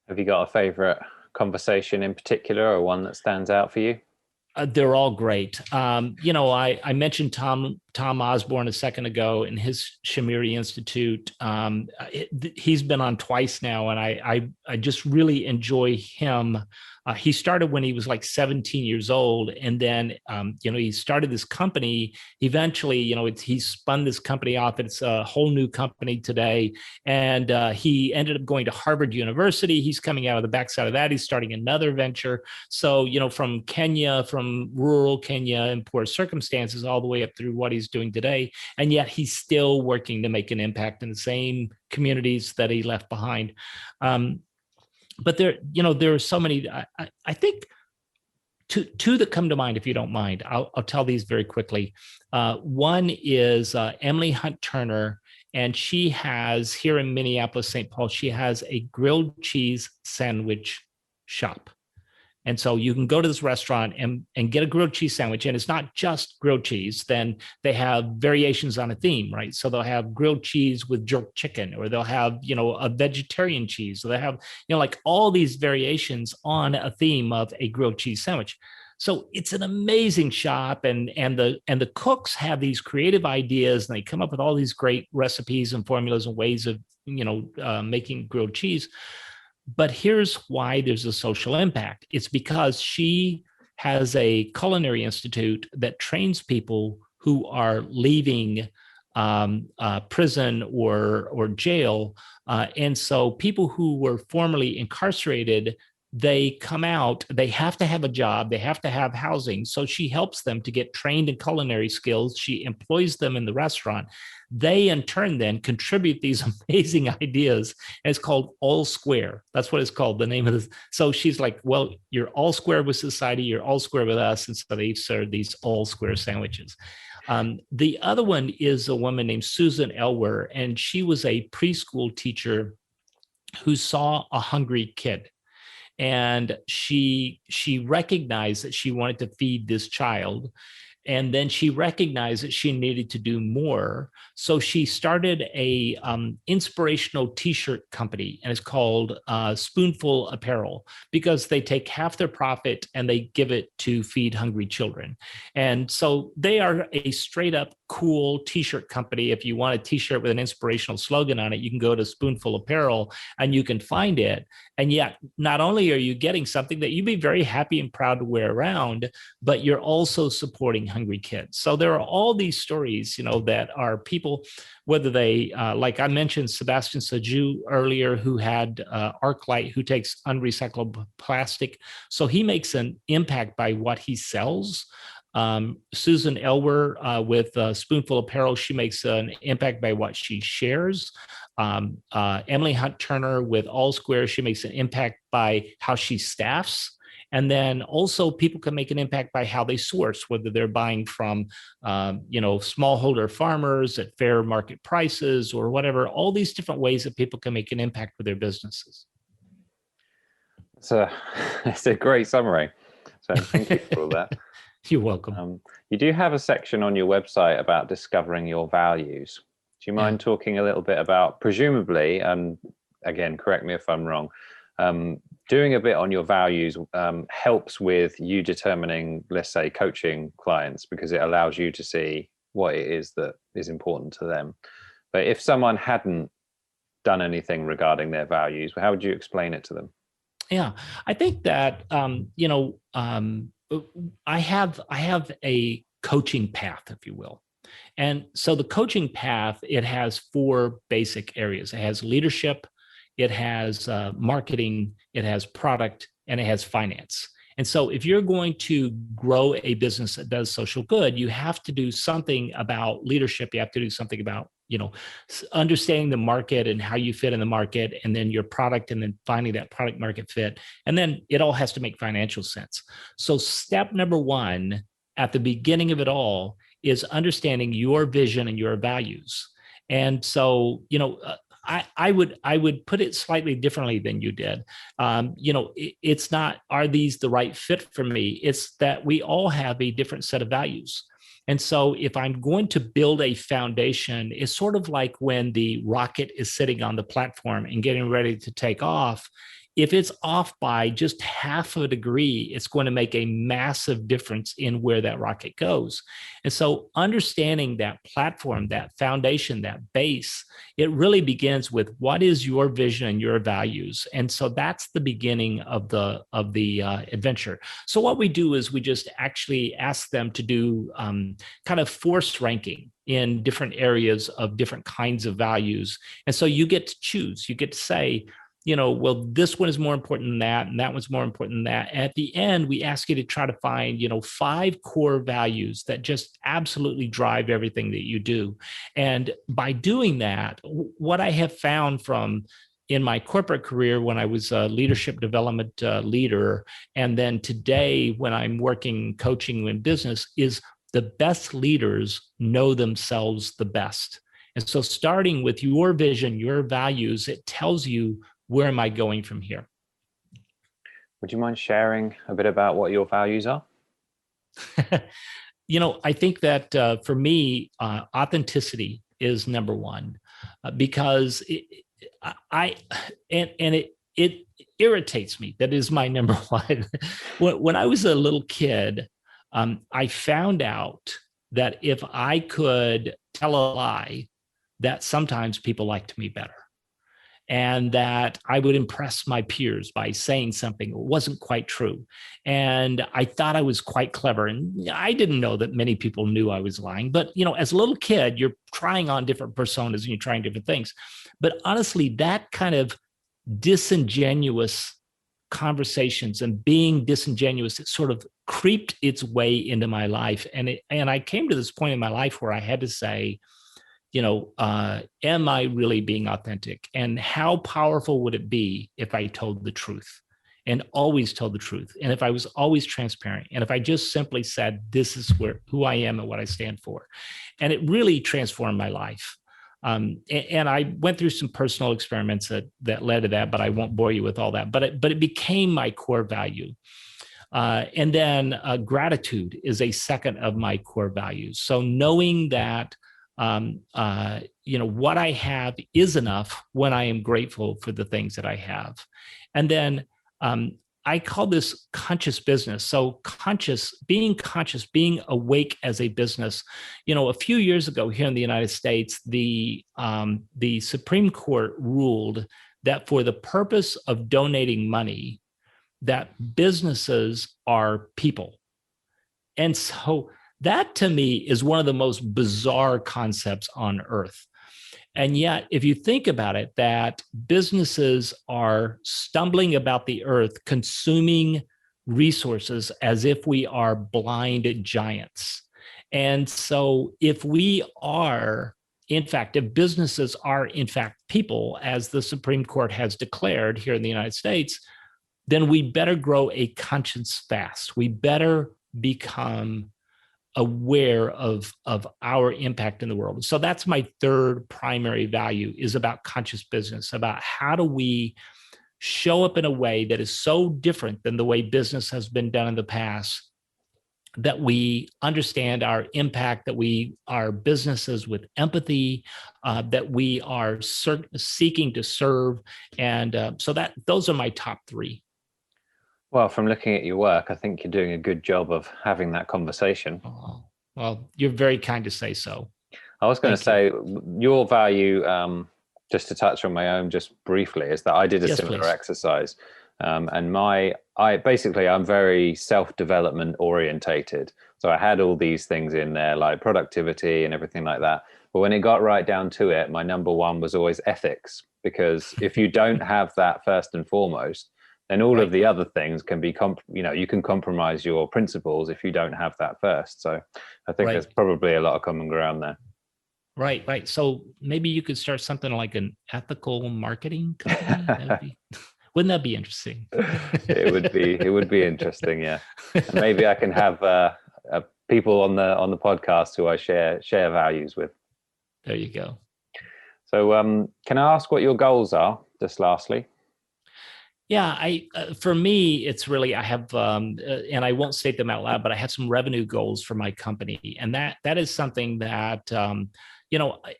Have you got a favorite conversation in particular, or one that stands out for you? They're all great. I mentioned Tom Osborne a second ago in his Shamiri Institute. He's been on twice now, and I just really enjoy him. He started when he was like 17 years old, and then he started this company. Eventually, he spun this company off. It's a whole new company today, and he ended up going to Harvard University. He's coming out of the backside of that. He's starting another venture. So from Kenya, from rural Kenya and poor circumstances, all the way up through what he's doing today, and yet he's still working to make an impact in the same communities that he left behind. But there are so many. I think two that come to mind, if you don't mind. I'll tell these very quickly. One is Emily Hunt Turner, and she has here in Minneapolis, St. Paul. She has a grilled cheese sandwich shop. And so you can go to this restaurant and get a grilled cheese sandwich. And it's not just grilled cheese. Then they have variations on a theme, right? So they'll have grilled cheese with jerk chicken, or they'll have, a vegetarian cheese. So they have, like all these variations on a theme of a grilled cheese sandwich. So it's an amazing shop. And the cooks have these creative ideas, and they come up with all these great recipes and formulas and ways of, making grilled cheese. But here's why there's a social impact. It's because she has a culinary institute that trains people who are leaving prison or jail. And so people who were formerly incarcerated, they come out, they have to have a job, they have to have housing. So she helps them to get trained in culinary skills. She employs them in the restaurant. They in turn then contribute these amazing ideas. And it's called All Square. That's what it's called, the name of this. So she's like, well, you're all square with society, you're all square with us. And so they serve these all square sandwiches. The other one is a woman named Susan Elwer, and she was a preschool teacher who saw a hungry kid. And she recognized that she wanted to feed this child. And then she recognized that she needed to do more. So she started a inspirational T-shirt company, and it's called Spoonful Apparel, because they take half their profit and they give it to feed hungry children. And so they are a straight up cool T-shirt company. If you want a T-shirt with an inspirational slogan on it, you can go to Spoonful Apparel and you can find it. And yet, not only are you getting something that you'd be very happy and proud to wear around, but you're also supporting hungry kids. So there are all these stories, that are people, whether they, like I mentioned, Sebastian Saju earlier, who had ArcLight, who takes unrecyclable plastic. So he makes an impact by what he sells. Susan Elwer with Spoonful Apparel, she makes an impact by what she shares. Emily Hunt Turner with All Square, she makes an impact by how she staffs. And then also people can make an impact by how they source, whether they're buying from, smallholder farmers at fair market prices or whatever, all these different ways that people can make an impact with their businesses. It's a great summary. So thank you for all that. You're welcome. You do have a section on your website about discovering your values. Do you mind talking a little bit about, presumably, again, correct me if I'm wrong, doing a bit on your values helps with you determining, let's say, coaching clients, because it allows you to see what it is that is important to them. But if someone hadn't done anything regarding their values, how would you explain it to them? Yeah, I think that, I have a coaching path, if you will. And so the coaching path, it has 4 basic areas. It has leadership, it has marketing, it has product, and it has finance. And so if you're going to grow a business that does social good, you have to do something about leadership. You have to do something about, understanding the market and how you fit in the market, and then your product, and then finding that product market fit. And then it all has to make financial sense. So step number 1 at the beginning of it all is understanding your vision and your values. And so, I would put it slightly differently than you did. It's not, are these the right fit for me? It's that we all have a different set of values. And so if I'm going to build a foundation, it's sort of like when the rocket is sitting on the platform and getting ready to take off. If it's off by just half a degree, it's going to make a massive difference in where that rocket goes. And so understanding that platform, that foundation, that base, it really begins with what is your vision and your values. And so that's the beginning of the adventure. So what we do is we just actually ask them to do kind of force ranking in different areas of different kinds of values. And so you get to choose, you get to say, well, this one is more important than that, and that one's more important than that. At the end, we ask you to try to find, 5 core values that just absolutely drive everything that you do. And by doing that, what I have found from in my corporate career when I was a leadership development leader, and then today when I'm working coaching in business, is the best leaders know themselves the best. And so starting with your vision, your values, it tells you, where am I going from here? Would you mind sharing a bit about what your values are? I think that for me, authenticity is number 1, because it irritates me. That is my number 1. When I was a little kid, I found out that if I could tell a lie, that sometimes people liked me better. and that I would impress my peers by saying something that wasn't quite true. And I thought I was quite clever. And I didn't know that many people knew I was lying. But, as a little kid, you're trying on different personas and you're trying different things. But honestly, that kind of disingenuous conversations and being disingenuous, it sort of creeped its way into my life. And I came to this point in my life where I had to say, am I really being authentic? And how powerful would it be if I told the truth and always told the truth? And if I was always transparent, and if I just simply said, this is who I am and what I stand for. And it really transformed my life. And I went through some personal experiments that led to that, but I won't bore you with all that. But it became my core value. And then gratitude is a second of my core values. So knowing that what I have is enough when I am grateful for the things that I have. And then I call this conscious business. So being awake as a business. A few years ago here in the United States, the Supreme Court ruled that for the purpose of donating money, that businesses are people. And so that to me is one of the most bizarre concepts on earth. And yet, if you think about it, that businesses are stumbling about the earth, consuming resources as if we are blind giants. And so if businesses are in fact people, as the Supreme Court has declared here in the United States, then we better grow a conscience fast. We better become aware of our impact in the world. So that's my third primary value, is about conscious business, about how do we show up in a way that is so different than the way business has been done in the past, that we understand our impact, that we are businesses with empathy, that we are seeking to serve. And so those are my top three. Well, from looking at your work, I think you're doing a good job of having that conversation. Oh, well, you're very kind to say so. I was going to say, your value, just to touch on my own just briefly, is that I did a similar exercise. And I'm very self-development orientated. So I had all these things in there, like productivity and everything like that. But when it got right down to it, my number one was always ethics, because if you don't have that first and foremost, then all of the other things can be, you can compromise your principles if you don't have that first. So I think there's probably a lot of common ground there. Right. So maybe you could start something like an ethical marketing company. Wouldn't that be interesting? It would be interesting. Yeah. And maybe I can have people on the podcast who I share values with. There you go. So can I ask what your goals are, just lastly? Yeah, for me, it's really, I have, and I won't state them out loud, but I have some revenue goals for my company. And that is something that,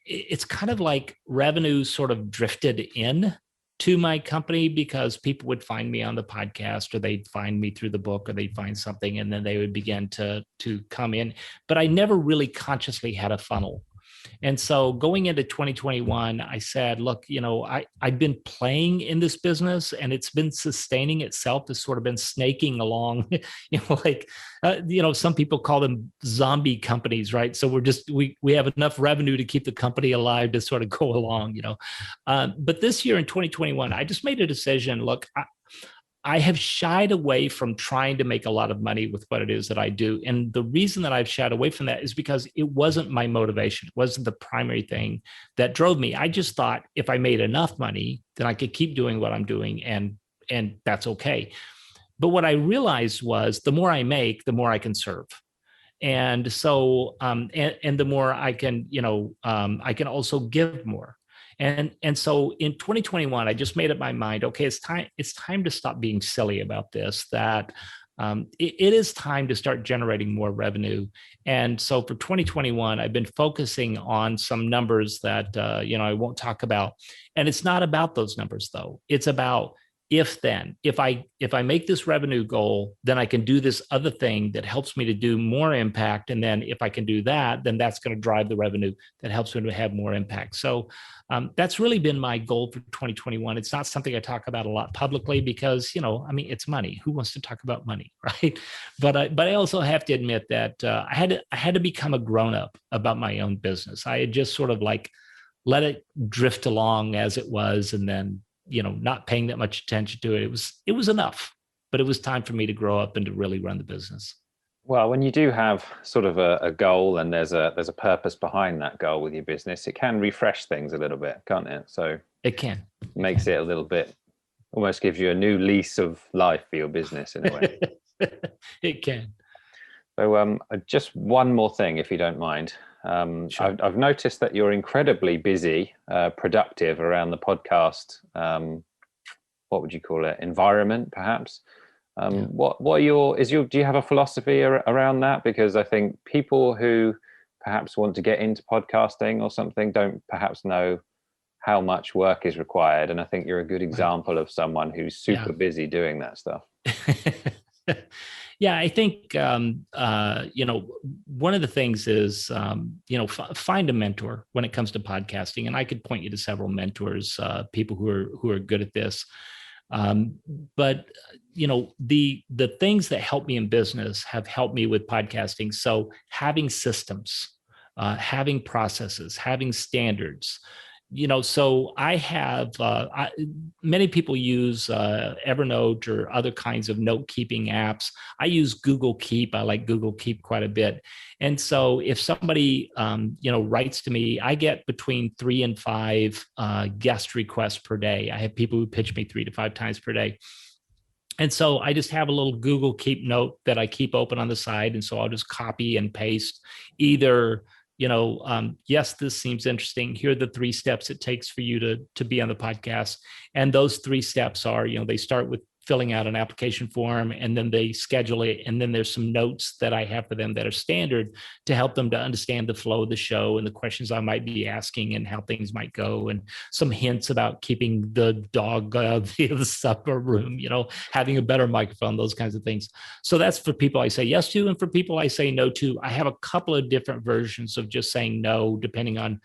it's kind of like revenue sort of drifted in to my company, because people would find me on the podcast, or they'd find me through the book, or they'd find something, and then they would begin to come in. But I never really consciously had a funnel. And so going into 2021, I said, look, I've been playing in this business, and it's been sustaining itself. It's sort of been snaking along, some people call them zombie companies, right? So we have enough revenue to keep the company alive to sort of go along, But this year in 2021, I just made a decision. Look, I have shied away from trying to make a lot of money with what it is that I do. And the reason that I've shied away from that is because it wasn't my motivation. It wasn't the primary thing that drove me. I just thought if I made enough money, then I could keep doing what I'm doing, and that's okay. But what I realized was the more I make, the more I can serve. And so, and the more I can, I can also give more. And so in 2021, I just made up my mind, okay, it's time to stop being silly about this, that it is time to start generating more revenue. And so for 2021, I've been focusing on some numbers that, I won't talk about. And it's not about those numbers, though. It's about, if then. If I make this revenue goal, then I can do this other thing that helps me to do more impact. And then if I can do that, then that's going to drive the revenue that helps me to have more impact. So that's really been my goal for 2021. It's not something I talk about a lot publicly because, I mean, it's money. Who wants to talk about money, right? But I also have to admit that I had to become a grown up about my own business. I had just sort of like let it drift along as it was, and then not paying that much attention to it. It was enough, but it was time for me to grow up and to really run the business. Well, when you do have sort of a goal and there's a purpose behind that goal with your business, it can refresh things a little bit, can't it? So it can. Makes it a little bit, almost gives you a new lease of life for your business in a way. It can. So just one more thing, if you don't mind. Sure. I've noticed that you're incredibly busy, productive around the podcast. What would you call it? Environment, perhaps. What are do you have a philosophy around that? Because I think people who perhaps want to get into podcasting or something don't perhaps know how much work is required. And I think you're a good example of someone who's super busy doing that stuff. Yeah, I think one of the things is find a mentor when it comes to podcasting, and I could point you to several mentors, people who are good at this. But the things that help me in business have helped me with podcasting. So having systems, having processes, having standards. So I have many people use Evernote or other kinds of note-keeping apps. I use Google Keep. I like Google Keep quite a bit. And so if somebody, writes to me, I get between 3 and 5 guest requests per day. I have people who pitch me 3 to 5 times per day. And so I just have a little Google Keep note that I keep open on the side. And so I'll just copy and paste either yes, this seems interesting. Here are the 3 steps it takes for you to be on the podcast. And those 3 steps are, they start with filling out an application form, and then they schedule it. And then there's some notes that I have for them that are standard to help them to understand the flow of the show and the questions I might be asking and how things might go, and some hints about keeping the dog out of the supper room, having a better microphone, those kinds of things. So that's for people I say yes to. And for people I say no to, I have a couple of different versions of just saying no, depending on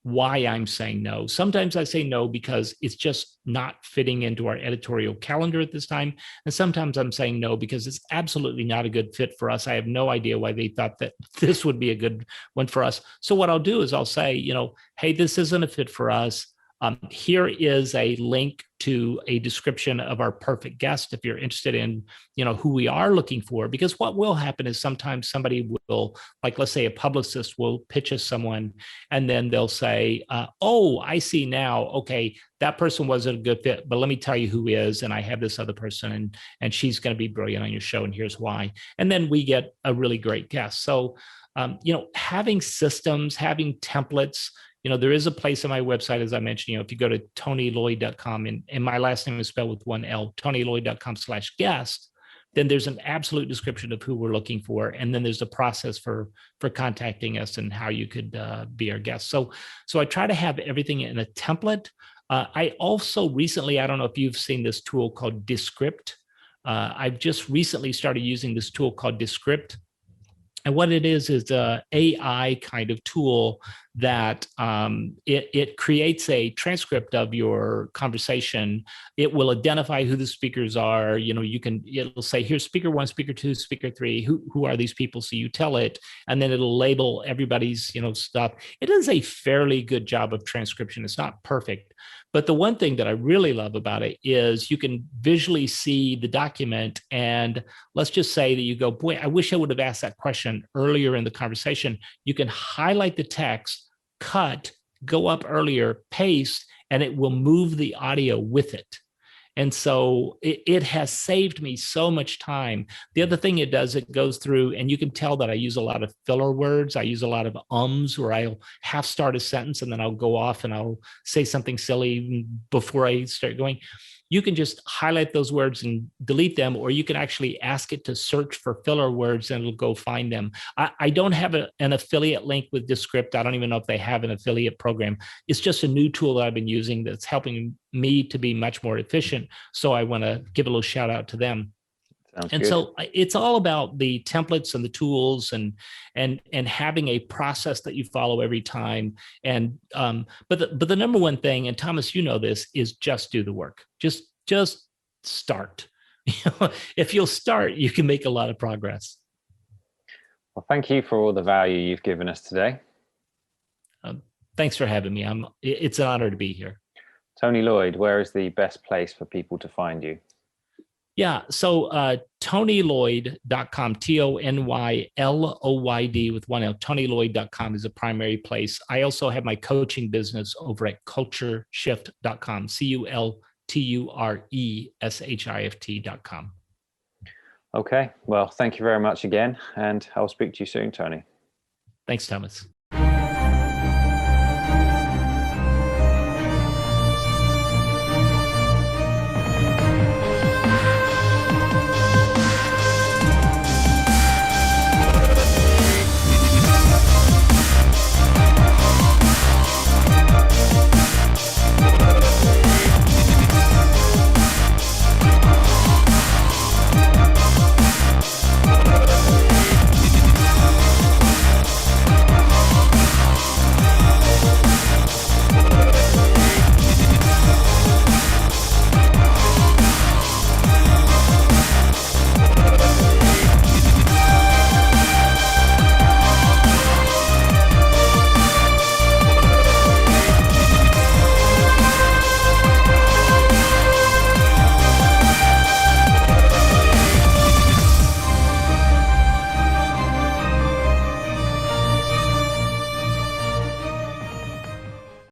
why I'm saying no. Sometimes I say no because it's just not fitting into our editorial calendar at this time. And sometimes I'm saying no because it's absolutely not a good fit for us. I have no idea why they thought that this would be a good one for us. So what I'll do is I'll say, hey, this isn't a fit for us. Here is a link to a description of our perfect guest if you're interested in, who we are looking for. Because what will happen is sometimes somebody will, like, let's say a publicist will pitch us someone, and then they'll say, oh, I see now. Okay, that person wasn't a good fit, but let me tell you who is. And I have this other person, and she's going to be brilliant on your show, and here's why. And then we get a really great guest. So, having systems, having templates. There is a place on my website, as I mentioned, if you go to tonyloyd.com, and my last name is spelled with 1 L, tonyloyd.com/guest, then there's an absolute description of who we're looking for. And then there's a process for contacting us and how you could be our guest. So I try to have everything in a template. I also recently, I don't know if you've seen this tool called Descript. I've just recently started using this tool called Descript. And what it is a AI kind of tool that it creates a transcript of your conversation. It will identify who the speakers are. It'll say, here's speaker 1, speaker 2, speaker 3. Who are these people? So you tell it, and then it'll label everybody's, stuff. It does a fairly good job of transcription. It's not perfect. But the one thing that I really love about it is you can visually see the document. And let's just say that you go, boy, I wish I would have asked that question earlier in the conversation. You can highlight the text, cut, go up earlier, paste, and it will move the audio with it. And so it has saved me so much time. The other thing it does, it goes through, and you can tell that I use a lot of filler words. I use a lot of where I'll half start a sentence and then I'll go off and I'll say something silly before I start going. you can just highlight those words and delete them, or you can actually ask it to search for filler words and it'll go find them. I don't have an affiliate link with Descript. I don't even know if they have an affiliate program. It's just a new tool that I've been using that's helping me to be much more efficient. So I want to give a little shout out to them. Sounds and good. So it's all about the templates and the tools and having a process that you follow every time. And but the number one thing, and Thomas, you know this, is just do the work. Just start. If you'll start, you can make a lot of progress. Well, thank you for all the value you've given us today. Thanks for having me. It's an honor to be here. Tony Loyd, where is the best place for people to find you? Yeah. So TonyLoyd.com, TonyLoyd with one L, TonyLoyd.com is a primary place. I also have my coaching business over at cultureshift.com, CULTURESHIFT.com. Okay. Well, thank you very much again. And I'll speak to you soon, Tony. Thanks, Thomas.